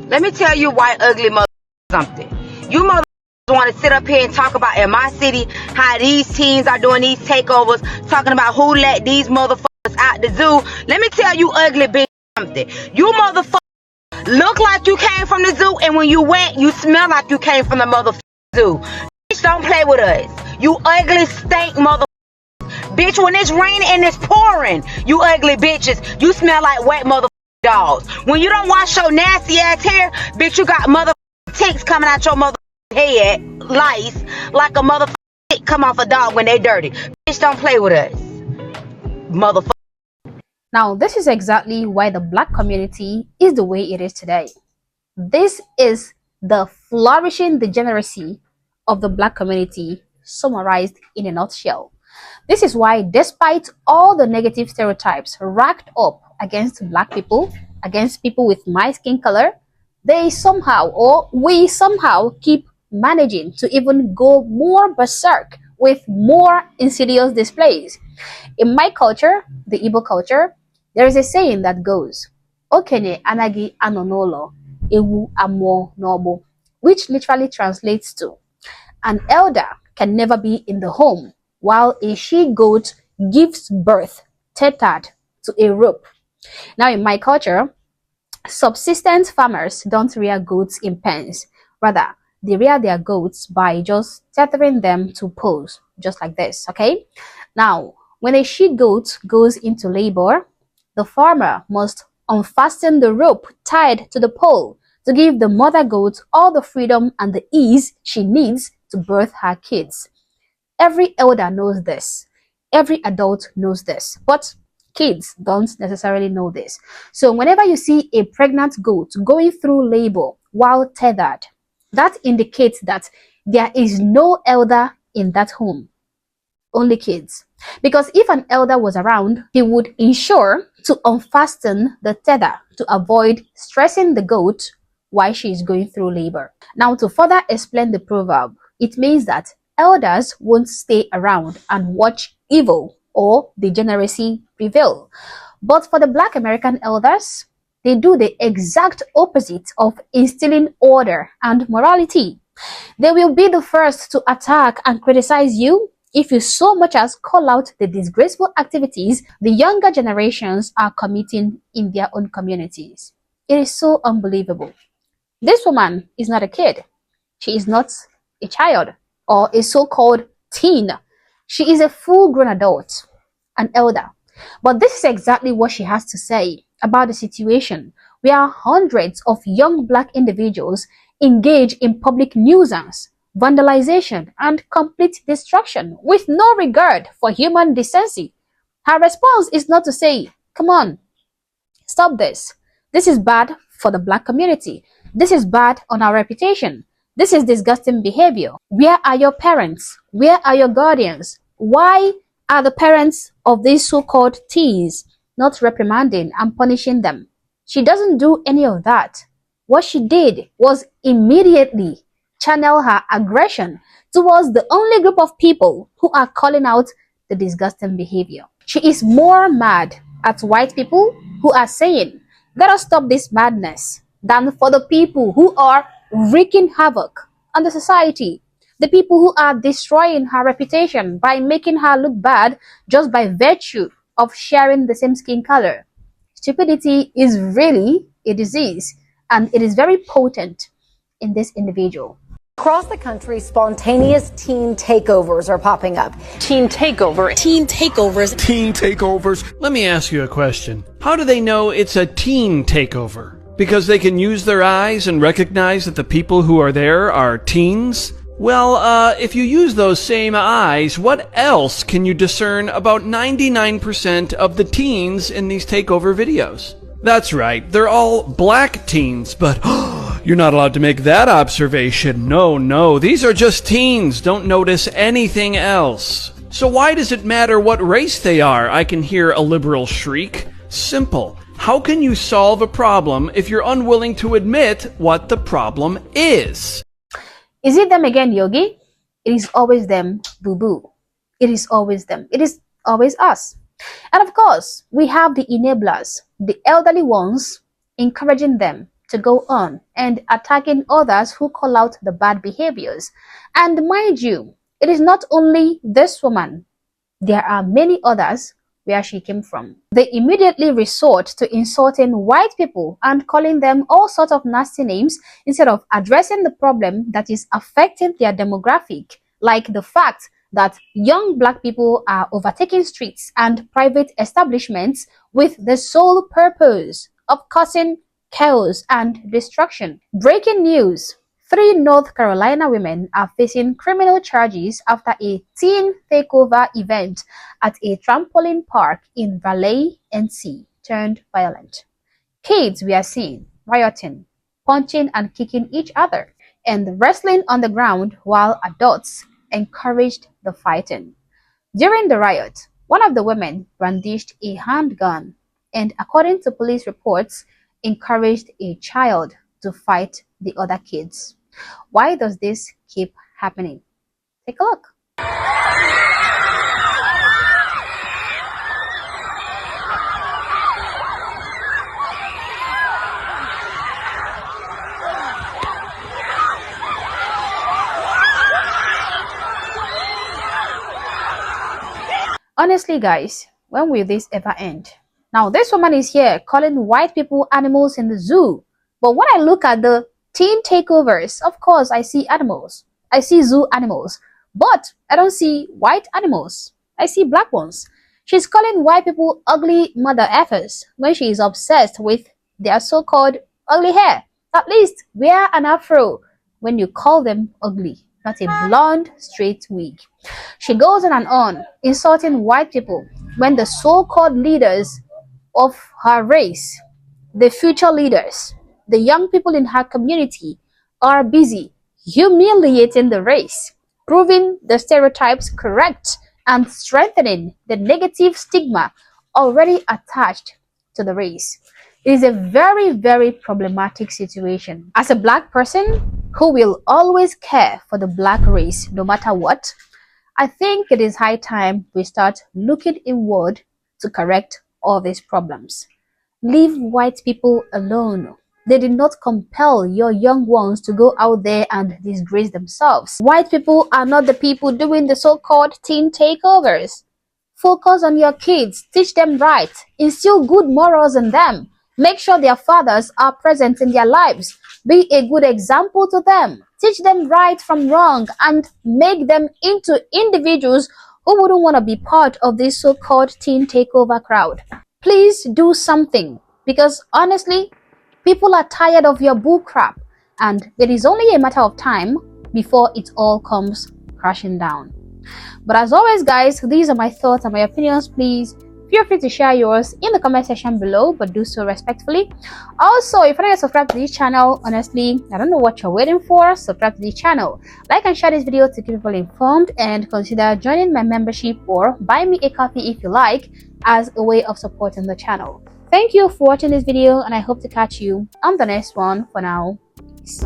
Let me tell you why ugly mother something. You mother want to sit up here and talk about in my city how these teens are doing these takeovers, talking about who let these motherfuckers out the zoo. Let me tell you ugly bitch something. You motherfuckers look like you came from the zoo, and when you wet, you smell like you came from the motherfucking zoo. Bitch, don't play with us. You ugly stink motherfuckers. Bitch, when it's raining and it's pouring, you ugly bitches, you smell like wet motherfucking dogs. When you don't wash your nasty ass hair, bitch, you got motherfucking ticks coming out your motherfucking head, lice, like a motherfucking tick come off a dog when they dirty. Bitch, don't play with us, motherfucker. Now, this is exactly why the black community is the way it is today. This is the flourishing degeneracy of the black community summarized in a nutshell. This is why, despite all the negative stereotypes racked up against black people, against people with my skin color, we somehow keep managing to even go more berserk with more insidious displays. In my culture, the Igbo culture, there is a saying that goes, Okenye anagi anonolo, ewu amo nobo, which literally translates to, an elder can never be in the home while a she-goat gives birth tethered to a rope. Now, in my culture, subsistence farmers don't rear goats in pens. Rather, they rear their goats by just tethering them to poles, just like this, okay? Now, when a she-goat goes into labor, the farmer must unfasten the rope tied to the pole to give the mother goat all the freedom and the ease she needs to birth her kids. Every elder knows this. Every adult knows this. But kids don't necessarily know this. So whenever you see a pregnant goat going through labor while tethered, that indicates that there is no elder in that home. Only kids. Because if an elder was around, he would ensure to unfasten the tether to avoid stressing the goat while she is going through labor. Now, to further explain the proverb, it means that elders won't stay around and watch evil or degeneracy prevail. But for the Black American elders, they do the exact opposite of instilling order and morality. They will be the first to attack and criticize you if you so much as call out the disgraceful activities the younger generations are committing in their own communities. It is so unbelievable. This woman is not a kid. She is not a child or a so-called teen. She is a full-grown adult, an elder. But this is exactly what she has to say about the situation where hundreds of young Black individuals engage in public nuisance, vandalization, and complete destruction with no regard for human decency. Her response is not to say, come on, stop this. This is bad for the Black community. This is bad on our reputation. This is disgusting behavior. Where are your parents? Where are your guardians? Why are the parents of these so-called teens not reprimanding and punishing them? She doesn't do any of that. What she did was immediately channel her aggression towards the only group of people who are calling out the disgusting behavior. She is more mad at white people who are saying, let us stop this madness, than for the people who are wreaking havoc on the society, the people who are destroying her reputation by making her look bad just by virtue of sharing the same skin color. Stupidity is really a disease, and it is very potent in this individual. Across the country, spontaneous teen takeovers are popping up. Teen takeover. Teen takeovers. Teen takeovers. Let me ask you a question. How do they know it's a teen takeover? Because they can use their eyes and recognize that the people who are there are teens? Well, if you use those same eyes, what else can you discern about 99% of the teens in these takeover videos? That's right, they're all Black teens, but you're not allowed to make that observation. No, these are just teens. Don't notice anything else. So why does it matter what race they are? I can hear a liberal shriek. Simple. How can you solve a problem if you're unwilling to admit what the problem is? Is it them again, Yogi? It is always them, boo-boo. It is always them. It is always us. And of course, we have the enablers, the elderly ones, encouraging them to go on and attacking others who call out the bad behaviors. And mind you, it is not only this woman. There are many others where she came from. They immediately resort to insulting white people and calling them all sorts of nasty names instead of addressing the problem that is affecting their demographic, like the fact that young black people are overtaking streets and private establishments with the sole purpose of causing chaos and destruction. Breaking news. 3 North Carolina women are facing criminal charges after a teen takeover event at a trampoline park in Raleigh, NC, turned violent. Kids were seen rioting, punching and kicking each other, and wrestling on the ground while adults encouraged the fighting. During the riot, one of the women brandished a handgun and, according to police reports, encouraged a child to fight the other kids. Why does this keep happening? Take a look. Honestly, guys, when will this ever end? Now, this woman is here calling white people animals in the zoo. But when I look at the teen takeovers, of course, I see animals. I see zoo animals. But I don't see white animals. I see black ones. She's calling white people ugly mother effers when she is obsessed with their so-called ugly hair. At least wear an afro when you call them ugly, not a blonde, straight wig. She goes on and on, insulting white people when the so-called leaders of her race, the future leaders, the young people in her community, are busy humiliating the race, proving the stereotypes correct, and strengthening the negative stigma already attached to the race. It is a very, very problematic situation. As a black person who will always care for the black race no matter what, I think it is high time we start looking inward to correct all these problems. Leave white people alone. They did not compel your young ones to go out there and disgrace themselves. White people are not the people doing the so-called teen takeovers. Focus on your kids. Teach them right. Instill good morals in them. Make sure their fathers are present in their lives. Be a good example to them. Teach them right from wrong and make them into individuals who wouldn't want to be part of this so-called teen takeover crowd. Please do something, because honestly, people are tired of your bull crap, and it is only a matter of time before it all comes crashing down. But as always, guys, these are my thoughts and my opinions. Please feel free to share yours in the comment section below, but do so respectfully. Also, if you're not yet subscribed to this channel, honestly, I don't know what you're waiting for. Subscribe to this channel, like and share this video to keep people informed, and consider joining my membership or buy me a coffee if you like, as a way of supporting the channel. Thank you for watching this video, and I hope to catch you on the next one. For now, peace.